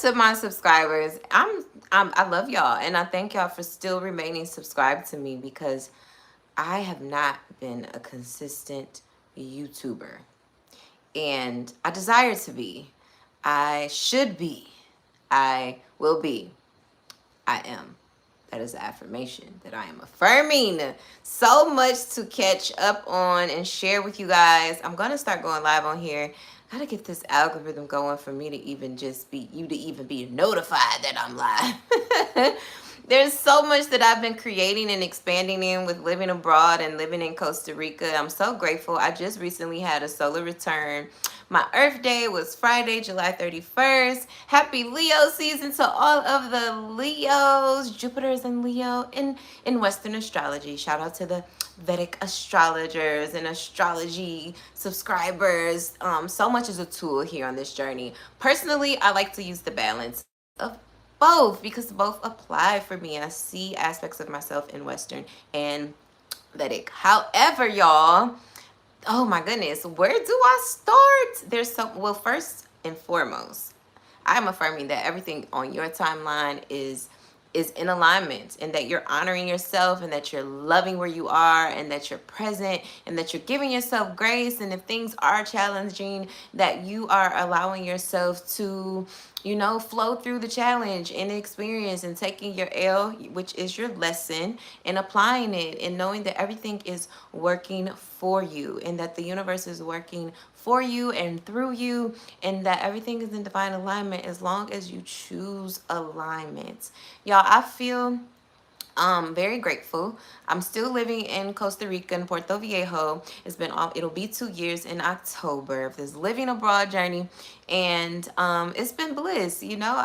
to my subscribers. I love y'all, and I thank y'all for still remaining subscribed to me, because I have not been a consistent YouTuber, and I desire to be. I should be. I will be. I am. That is the affirmation that I am affirming. So much to catch up on and share with you guys. I'm going to start going live on here. Gotta get this algorithm going for me to even just be, you to even be notified that I'm live. There's so much that I've been creating and expanding in with living abroad and living in Costa Rica. I'm so grateful. I just recently had a solar return. My Earth Day was Friday, July 31st. Happy Leo season to all of the Leos. Jupiter is in Leo in Western astrology. Shout out to the Vedic astrologers and astrology subscribers. So much is a tool here on this journey. Personally, I like to use the balance of both, because both apply for me. I see aspects of myself in Western and Vedic. However, y'all, oh my goodness, where do I start? There's so, well, first and foremost, I'm affirming that everything on your timeline is in alignment, and that you're honoring yourself, and that you're loving where you are, and that you're present, and that you're giving yourself grace. And if things are challenging, that you are allowing yourself to, you know, flow through the challenge and experience, and taking your L, which is your lesson, and applying it, and knowing that everything is working for you, and that the universe is working for you and through you, and that everything is in divine alignment as long as you choose alignment. Y'all, I feel very grateful. I'm still living in Costa Rica, in Puerto Viejo. It'll be 2 years in October of this living abroad journey, and it's been bliss. You know,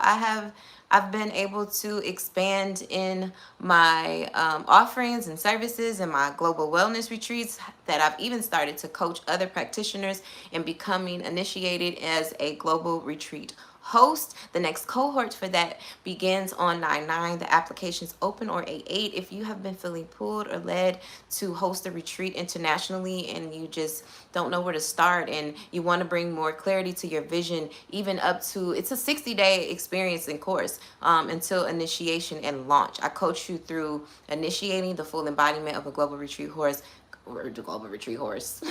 I've been able to expand in my offerings and services and my global wellness retreats, that I've even started to coach other practitioners and becoming initiated as a global retreat host. The next cohort for that begins on 9/9. The application's open, or 8/8. If you have been feeling pulled or led to host a retreat internationally, and you just don't know where to start, and you want to bring more clarity to your vision, even up to, it's a 60-day experience and course, until initiation and launch. I coach you through initiating the full embodiment of a global retreat horse, or the global retreat horse,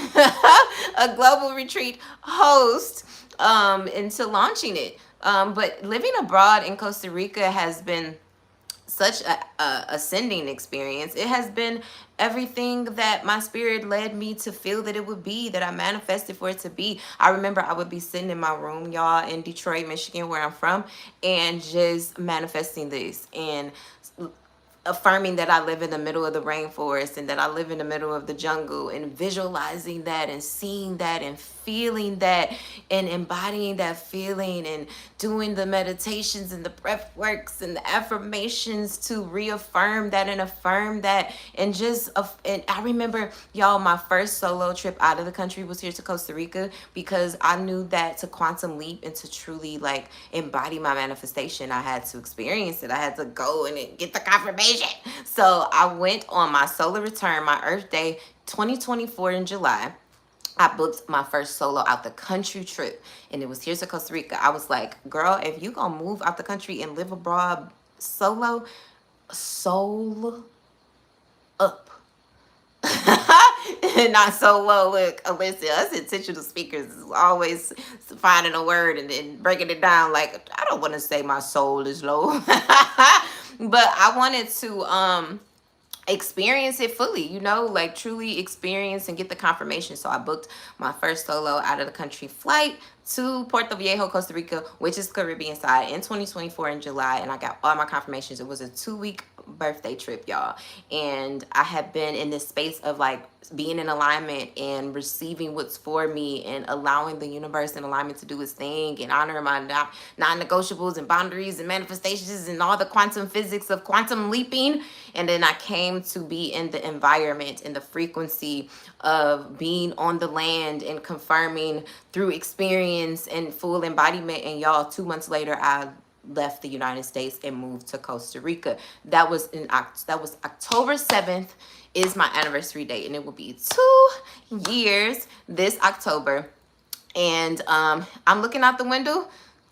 a global retreat host, into launching it. But living abroad in Costa Rica has been such a ascending experience. It has been everything that my spirit led me to feel that it would be, that I manifested for it to be. I remember I would be sitting in my room, y'all, in Detroit, Michigan, where I'm from, and just manifesting this, and affirming that I live in the middle of the rainforest, and that I live in the middle of the jungle, and visualizing that, and seeing that, and feeling that, and embodying that feeling, and doing the meditations and the breath works and the affirmations to reaffirm that and affirm that. And just and I remember, y'all, my first solo trip out of the country was here to Costa Rica, because I knew that to quantum leap and to truly like embody my manifestation, I had to experience it. I had to go and get the confirmation. So I went on my solar return, my Earth Day 2024 in July. I booked my first solo out the country trip, and it was here to Costa Rica. I was like, girl, if you gonna move out the country and live abroad solo, soul up. Not solo. Look, Alyssa, us intentional speakers is always finding a word and then breaking it down. Like, I don't want to say my soul is low. But I wanted to experience it fully, you know, like truly experience and get the confirmation. So I booked my first solo out of the country flight to Puerto Viejo, Costa Rica, which is Caribbean side, in 2024 in July, and I got all my confirmations. It was a 2-week birthday trip, y'all, and I have been in this space of like being in alignment and receiving what's for me, and allowing the universe in alignment to do its thing, and honoring my non-negotiables and boundaries and manifestations and all the quantum physics of quantum leaping. And then I came to be in the environment, in the frequency of being on the land and confirming through experience and full embodiment. And y'all, 2 months later, I left the United States and moved to Costa Rica. That was October 7th is my anniversary date, and it will be 2 years this October. And I'm looking out the window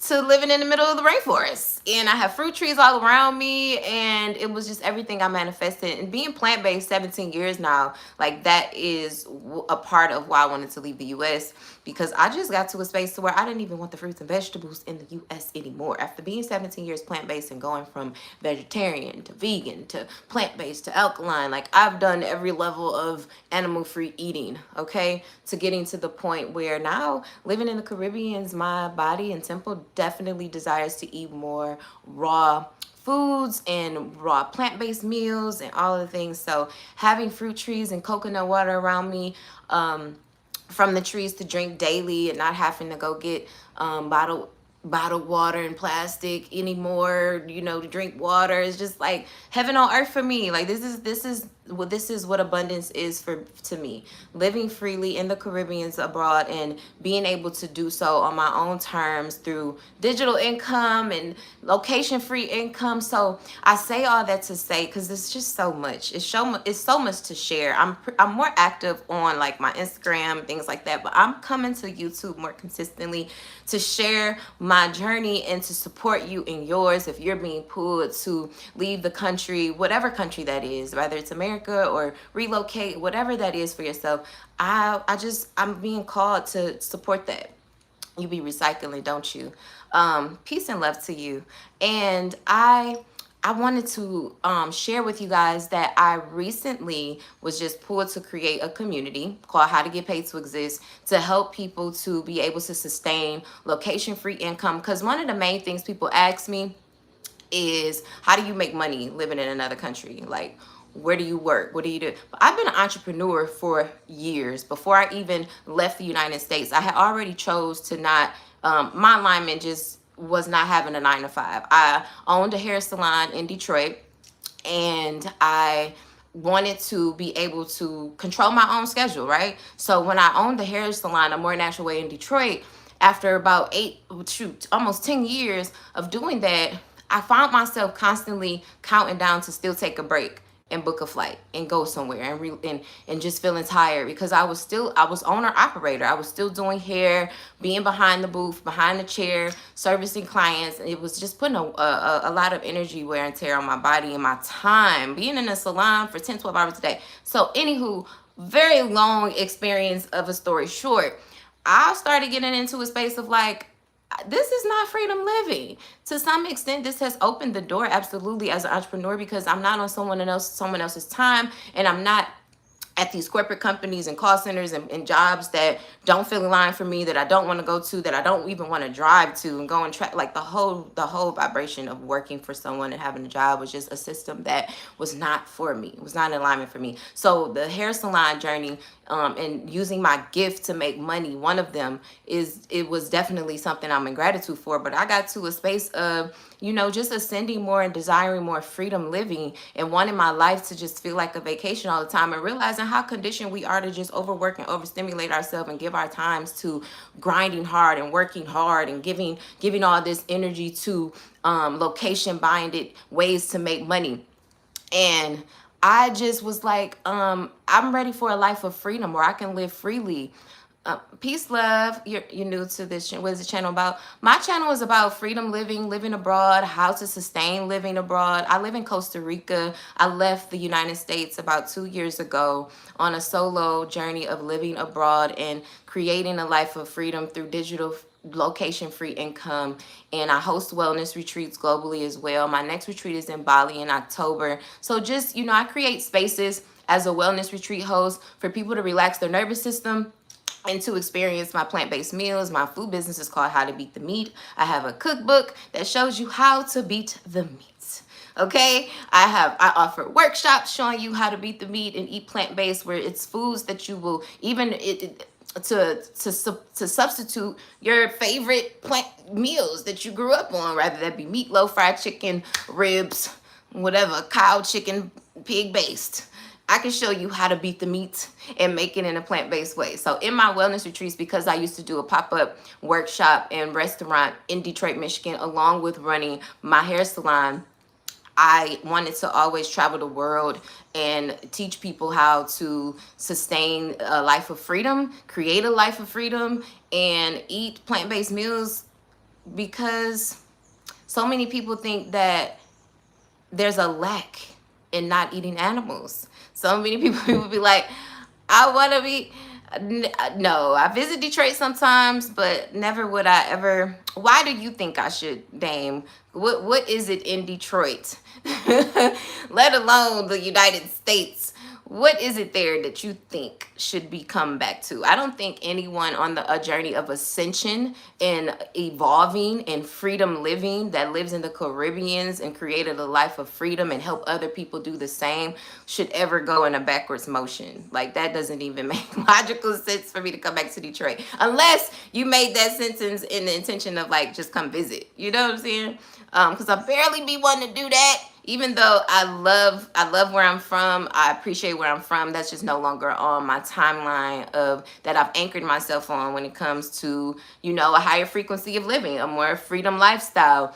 to living in the middle of the rainforest, and I have fruit trees all around me, and it was just everything I manifested. And being plant-based 17 years now, like that is a part of why I wanted to leave the US, because I just got to a space to where I didn't even want the fruits and vegetables in the US anymore. After being 17 years plant-based and going from vegetarian to vegan to plant-based to alkaline, like I've done every level of animal-free eating, okay, to getting to the point where now living in the Caribbean's my body and temple definitely desires to eat more raw foods and raw plant-based meals and all of the things. So having fruit trees and coconut water around me, from the trees to drink daily, and not having to go get bottled water and plastic anymore, you know, to drink water, is just like heaven on earth for me. Like this is what abundance is to me. Living freely in the Caribbeans abroad and being able to do so on my own terms through digital income and location free income. So I say all that to say, because it's just so much. It's so much to share. I'm more active on like my Instagram, things like that, but I'm coming to YouTube more consistently to share my journey and to support you in yours. If you're being pulled to leave the country, whatever country that is, whether it's America or relocate, whatever that is for yourself, I'm being called to support that. You be recycling, don't you? Peace and love to you. And I wanted to share with you guys that I recently was just pulled to create a community called How to Get Paid to Exist, to help people to be able to sustain location-free income. Because one of the main things people ask me is, how do you make money living in another country? Like, where do you work? What do you do? But I've been an entrepreneur for years. Before I even left the United States, I had already chose to not, my alignment just was not having a 9 to 5. I owned a hair salon in Detroit, and I wanted to be able to control my own schedule, right? So when I owned the hair salon, A More Natural Way in Detroit, after about almost 10 years of doing that, I found myself constantly counting down to still take a break and book a flight and go somewhere, and just feeling tired, because I was owner operator. I was still doing hair, being behind the booth, behind the chair, servicing clients, and it was just putting a lot of energy, wear and tear on my body and my time, being in a salon for 10-12 hours a day. So anywho, very long experience of a story short, I started getting into a space of like, this is not freedom living. To some extent, this has opened the door, absolutely, as an entrepreneur, because I'm not on someone else's time, and I'm not at these corporate companies and call centers and jobs that don't feel aligned for me, that I don't want to go to, that I don't even want to drive to and go and track. Like the whole vibration of working for someone and having a job was just a system that was not for me. It was not in alignment for me. So the hair salon journey, and using my gift to make money, one of them it was definitely something I'm in gratitude for. But I got to a space of, just ascending more and desiring more freedom living, and wanting my life to just feel like a vacation all the time, and realizing how conditioned we are to just overwork and overstimulate ourselves and give our times to grinding hard and working hard and giving all this energy to location binded ways to make money. And I just was like, I'm ready for a life of freedom where I can live freely. Peace, love. You're new to this. What is the channel about? My channel is about freedom living abroad, how to sustain living abroad. I live in Costa Rica. I left the United States about 2 years ago on a solo journey of living abroad and creating a life of freedom through digital location free income. And I host wellness retreats globally as well. My next retreat is in Bali in October. So just, I create spaces as a wellness retreat host for people to relax their nervous system and to experience my plant-based meals. My food business is called How to Beat the Meat. I have a cookbook that shows you how to beat the meat. Okay, I offer workshops showing you how to beat the meat and eat plant-based, where it's foods that you will to substitute your favorite plant meals that you grew up on, rather that be meatloaf, fried chicken, ribs, whatever, cow, chicken, pig based. I can show you how to beat the meat and make it in a plant-based way. So in my wellness retreats, because I used to do a pop-up workshop and restaurant in Detroit, Michigan, along with running my hair salon, I wanted to always travel the world and teach people how to sustain a life of freedom, create a life of freedom, and eat plant-based meals because so many people think that there's a lack in not eating animals. So many people be like, I want to be. No, I visit Detroit sometimes, but never would I ever. Why do you think I should, Dame? What is it in Detroit? Let alone the United States. What is it there that you think should be come back to? I don't think anyone on a journey of ascension and evolving and freedom living that lives in the Caribbeans and created a life of freedom and help other people do the same should ever go in a backwards motion. Like, that doesn't even make logical sense for me to come back to Detroit unless you made that sentence in the intention of like just come visit. You know what I'm saying? Because I barely be wanting to do that. Even though I love where I'm from, I appreciate where I'm from. That's just no longer on my timeline of that I've anchored myself on when it comes to, a higher frequency of living, a more freedom lifestyle.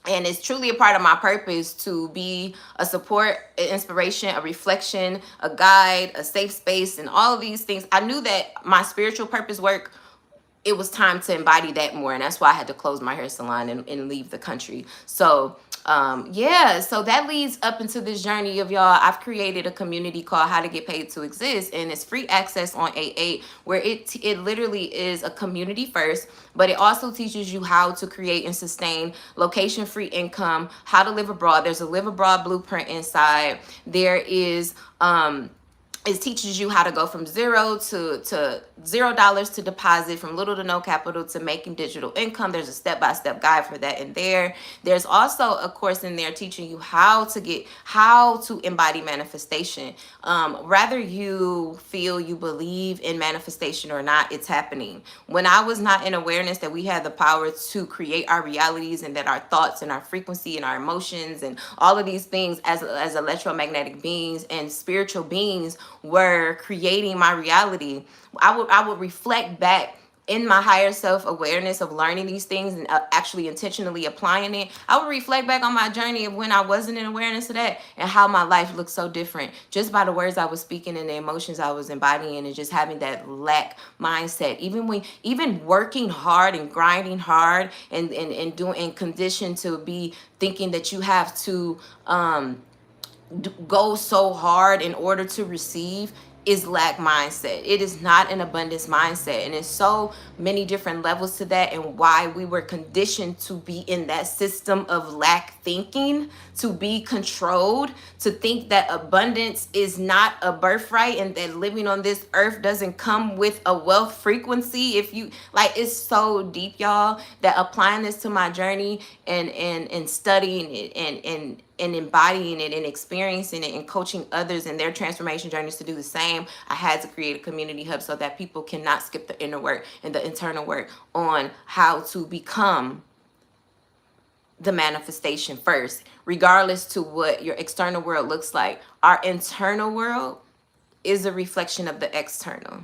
And it's truly a part of my purpose to be a support, an inspiration, a reflection, a guide, a safe space, and all of these things. I knew that my spiritual purpose work, it was time to embody that more, and that's why I had to close my hair salon and leave the country. So yeah, so that leads up into this journey of, y'all, I've created a community called How to Get Paid to Exist, and it's free access on 88, where it literally is a community first, but it also teaches you how to create and sustain location free income, how to live abroad. There's a live abroad blueprint inside. There is it teaches you how to go from $0 to deposit, from little to no capital to making digital income. There's a step-by-step guide for that in there. There's also a course in there teaching you how to embody manifestation. Rather you feel you believe in manifestation or not, it's happening. When I was not in awareness that we had the power to create our realities, and that our thoughts and our frequency and our emotions and all of these things as electromagnetic beings and spiritual beings were creating my reality, I would reflect back in my higher self awareness of learning these things and actually intentionally applying it. I would reflect back on my journey of when I wasn't in awareness of that, and how my life looked so different just by the words I was speaking and the emotions I was embodying, and just having that lack mindset. Even working hard and grinding hard and doing and conditioned to be thinking that you have to go so hard in order to receive is lack mindset. It is not an abundance mindset. And there's so many different levels to that, and why we were conditioned to be in that system of lack thinking, to be controlled, to think that abundance is not a birthright, and that living on this earth doesn't come with a wealth frequency. If you like, it's so deep, y'all, that applying this to my journey and studying it and embodying it and experiencing it and coaching others in their transformation journeys to do the same, I had to create a community hub so that people cannot skip the inner work and the internal work on how to become the manifestation first, regardless to what your external world looks like. Our internal world is a reflection of the external.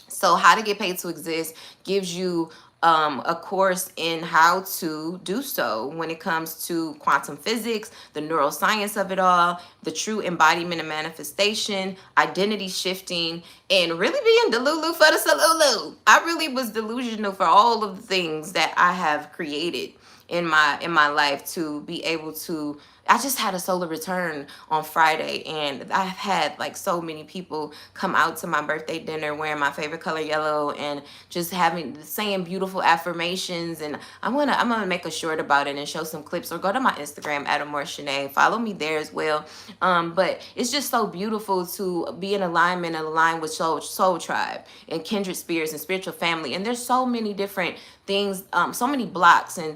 So How to Get Paid to Exist gives you a course in how to do so when it comes to quantum physics, the neuroscience of it all, the true embodiment of manifestation, identity shifting, and really being Delulu for the Salulu. I really was delusional for all of the things that I have created in my life to be able to. I just had a solar return on Friday, and I've had like so many people come out to my birthday dinner wearing my favorite color, yellow, and just saying beautiful affirmations. And I'm gonna make a short about it and show some clips, or go to my Instagram, @AmorShanae. Follow me there as well. But it's just so beautiful to be in alignment and align with soul tribe and kindred spirits and spiritual family. And there's so many different things, so many blocks, and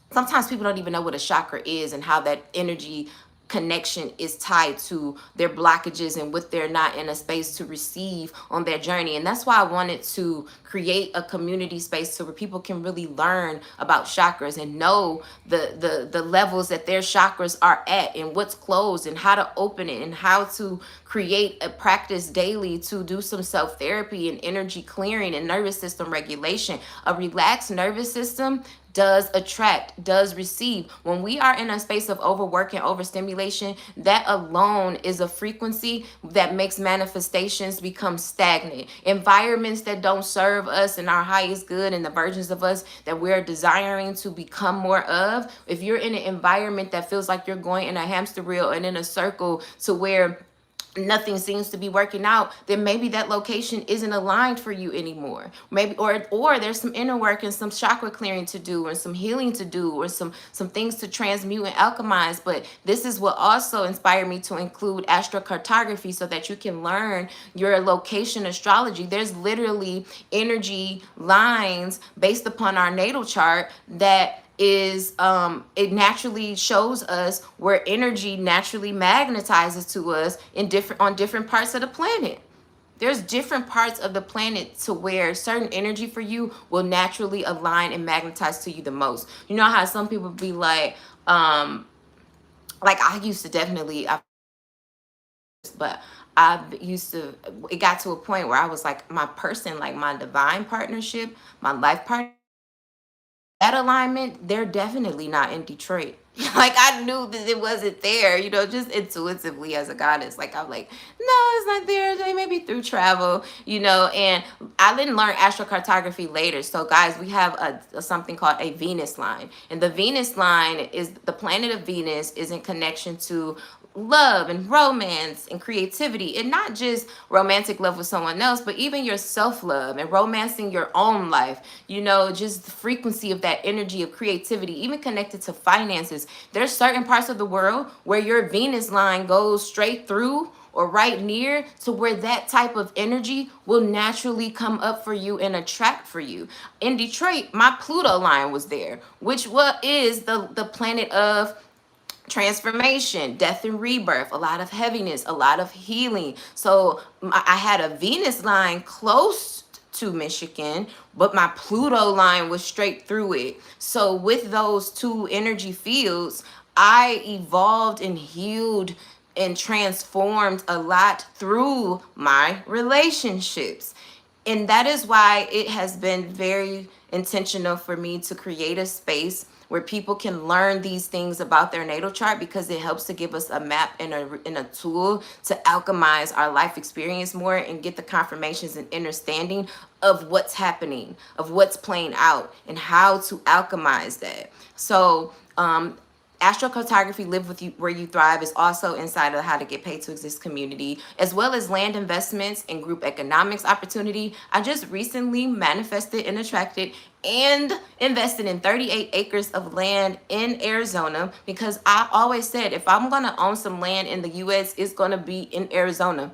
sometimes people don't even know what a chakra is, and how that energy connection is tied to their blockages and what they're not in a space to receive on their journey. And that's why I wanted to create a community space so where people can really learn about chakras and know the levels that their chakras are at, and what's closed, and how to open it, and how to create a practice daily to do some self-therapy and energy clearing and nervous system regulation. A relaxed nervous system does attract, does receive. When we are in a space of overwork and overstimulation, that alone is a frequency that makes manifestations become stagnant. Environments that don't serve us and our highest good and the versions of us that we're desiring to become more of, if you're in an environment that feels like you're going in a hamster wheel and in a circle to where nothing seems to be working out, then maybe that location isn't aligned for you anymore. Maybe or there's some inner work and some chakra clearing to do and some healing to do or some things to transmute and alchemize. But this is what also inspired me to include astrocartography, so that you can learn your location astrology. There's literally energy lines based upon our natal chart that is it naturally shows us where energy naturally magnetizes to us in different parts of the planet. There's different parts of the planet to where certain energy for you will naturally align and magnetize to you the most. You know how some people be like I used to definitely but I used to, it got to a point where I was like, my person, like my divine partnership, my life partner, that alignment, they're definitely not in Detroit. Like I knew that it wasn't there, just intuitively as a goddess. Like I'm like, no, it's not there. They may be through travel, and I didn't learn astrocartography later. So guys, we have a something called a Venus line. And the Venus line is the planet of Venus is in connection to love and romance and creativity, and not just romantic love with someone else, but even your self-love and romancing your own life, just the frequency of that energy of creativity, even connected to finances. There's certain parts of the world where your Venus line goes straight through or right near to where that type of energy will naturally come up for you and attract for you. In Detroit, my Pluto line was there, which is the planet of transformation, death and rebirth, a lot of heaviness, a lot of healing. So I had a Venus line close to Michigan, but my Pluto line was straight through it. So with those two energy fields, I evolved and healed and transformed a lot through my relationships. And that is why it has been very intentional for me to create a space where people can learn these things about their natal chart, because it helps to give us a map and a tool to alchemize our life experience more and get the confirmations and understanding of what's happening, of what's playing out, and how to alchemize that. So Astrocartography Live With You Where You Thrive is also inside of How to Get Paid to Exist community, as well as land investments and group economics opportunity. I just recently manifested and attracted and invested in 38 acres of land in Arizona, because I always said if I'm going to own some land in the U.S., it's going to be in Arizona.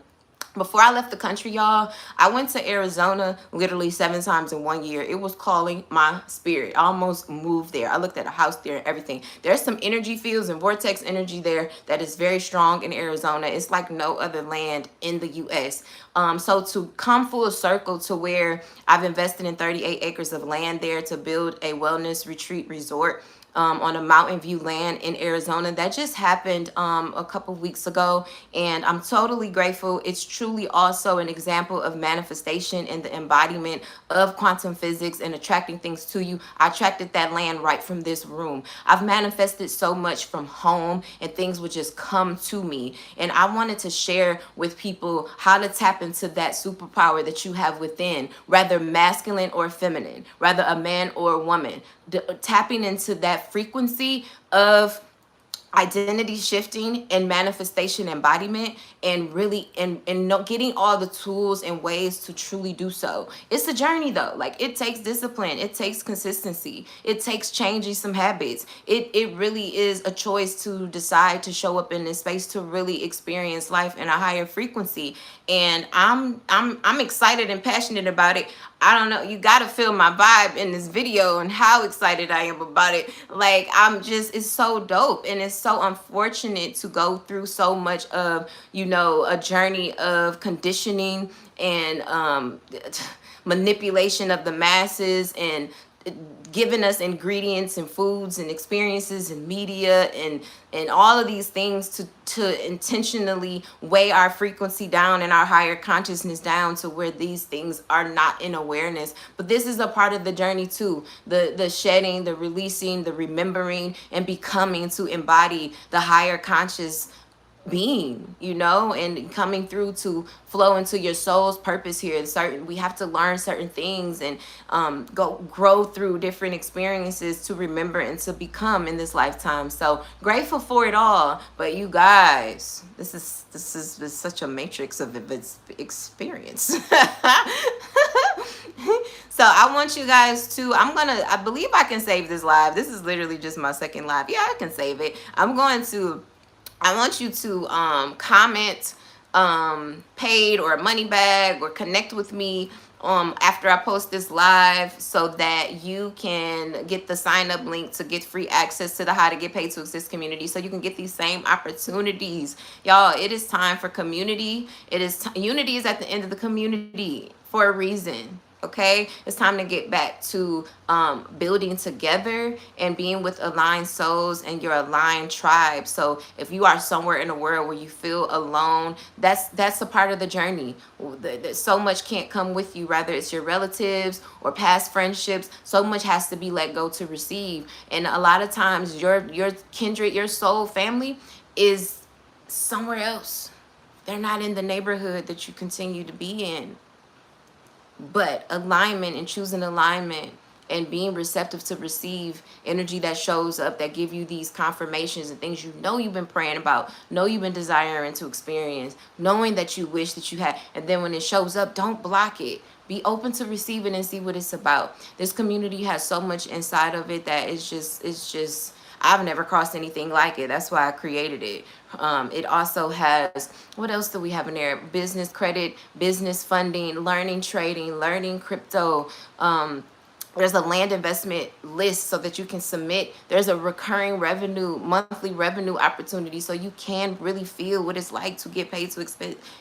Before I left the country, y'all, I went to Arizona literally 7 times in 1 year. It was calling my spirit. I almost moved there. I looked at a house there and everything. There's some energy fields and vortex energy there that is very strong in Arizona. It's like no other land in the U.S. So to come full circle to where I've invested in 38 acres of land there to build a wellness retreat resort on a mountain view land in Arizona. That just happened a couple weeks ago, and I'm totally grateful. It's truly also an example of manifestation and the embodiment of quantum physics and attracting things to you. I attracted that land right from this room. I've manifested so much from home, and things would just come to me. And I wanted to share with people how to tap into that superpower that you have within, rather masculine or feminine, rather a man or a woman. Tapping into that frequency of identity shifting and manifestation embodiment, and really and not getting all the tools and ways to truly do so. It's a journey though. Like it takes discipline, it takes consistency, it takes changing some habits. It really is a choice to decide to show up in this space to really experience life in a higher frequency. And I'm excited and passionate about it. I don't know, you gotta feel my vibe in this video and how excited I am about it. Like it's so dope, and it's so unfortunate to go through so much of, a journey of conditioning and manipulation of the masses, and giving us ingredients and foods and experiences and media and all of these things to intentionally weigh our frequency down and our higher consciousness down to where these things are not in awareness. But this is a part of the journey too, the shedding, the releasing, the remembering, and becoming to embody the higher conscious being, you know, and coming through to flow into your soul's purpose here. And certain, we have to learn certain things and go grow through different experiences to remember and to become in this lifetime. So grateful for it all. But you guys, this is such a matrix of experience. So I want you guys to, I believe I can save this live. This is literally just my second live. Yeah, I can save it. I want you to comment paid or money bag, or connect with me after I post this live, so that you can get the sign up link to get free access to the How to Get Paid to Exist community, so you can get these same opportunities. Y'all, it is time for community. Unity is at the end of the community for a reason. Okay, it's time to get back to building together and being with aligned souls and your aligned tribe. So if you are somewhere in the world where you feel alone, that's a part of the journey. So much can't come with you, rather it's your relatives or past friendships. So much has to be let go to receive. And a lot of times your kindred, your soul family is somewhere else. They're not in the neighborhood that you continue to be in. But alignment, and choosing alignment and being receptive to receive energy that shows up, that give you these confirmations and things you know you've been praying about, know you've been desiring to experience, knowing that you wish that you had. And then when it shows up, don't block it. Be open to receive it and see what it's about. This community has so much inside of it that it's just I've never crossed anything like it. That's why I created it. It also has, what else do we have in there? Business credit, business funding, learning trading, learning crypto. There's a land investment list so that you can submit. There's a recurring revenue, monthly revenue opportunity, so you can really feel what it's like to get paid to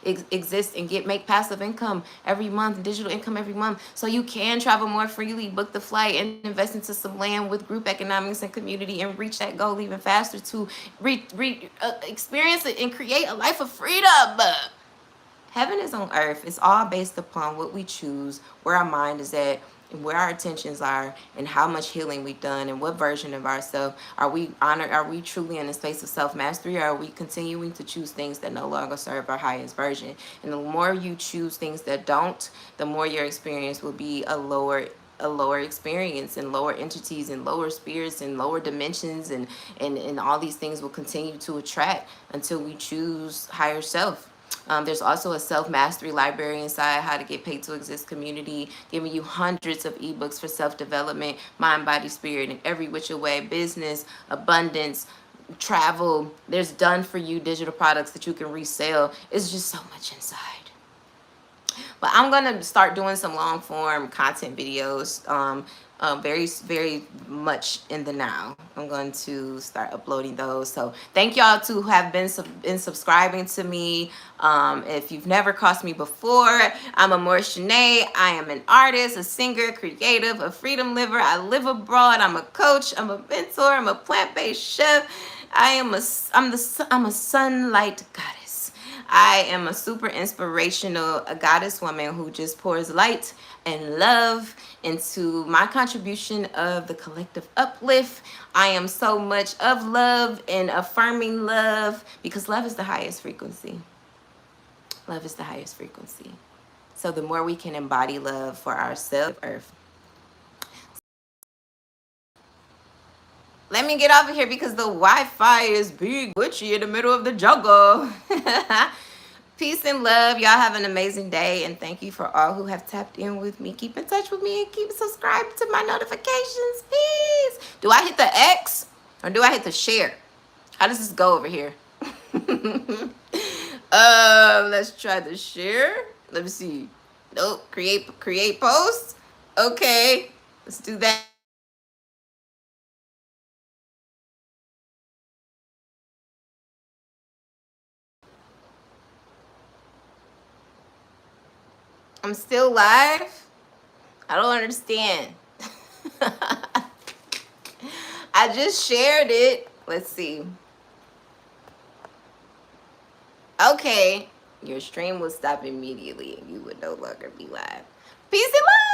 exist and make passive income every month, digital income every month, so you can travel more freely, book the flight, and invest into some land with group economics and community, and reach that goal even faster to experience it and create a life of freedom. Heaven is on earth. It's all based upon what we choose, where our mind is at, and where our intentions are, and how much healing we've done, and what version of ourselves are we honored. Are we truly in a space of self-mastery, or are we continuing to choose things that no longer serve our highest version? And the more you choose things that don't, the more your experience will be a lower experience, and lower entities and lower spirits and lower dimensions, and all these things will continue to attract until we choose higher self. There's also a self-mastery library inside How to Get Paid to Exist community, giving you hundreds of ebooks for self-development, mind, body, spirit, in every which way, business, abundance, travel. There's done for you digital products that you can resell. It's just so much inside. But I'm going to start doing some long form content videos very, very much in the now. I'm going to start uploading those. So thank y'all to who have been subscribing to me. If you've never crossed me before, I'm Amor Shanae. I am an artist, a singer, creative, a freedom liver. I live abroad. I'm a coach. I'm a mentor. I'm a plant-based chef. I'm a sunlight goddess. I am a super inspirational, a goddess woman who just pours light and love into my contribution of the collective uplift. I am so much of love and affirming love, because love is the highest frequency. Love is the highest frequency. So the more we can embody love for ourselves, earth. Let me get off of here because the Wi-Fi is being glitchy in the middle of the jungle. Peace and love. Y'all have an amazing day. And thank you for all who have tapped in with me. Keep in touch with me and keep subscribed to my notifications. Peace. Do I hit the X or do I hit the share? How does this go over here? Let's try the share. Let me see. Nope. Create post. Okay. Let's do that. I'm still live. I don't understand. I just shared it. Let's see. Okay. Your stream will stop immediately and you would no longer be live. Peace and love.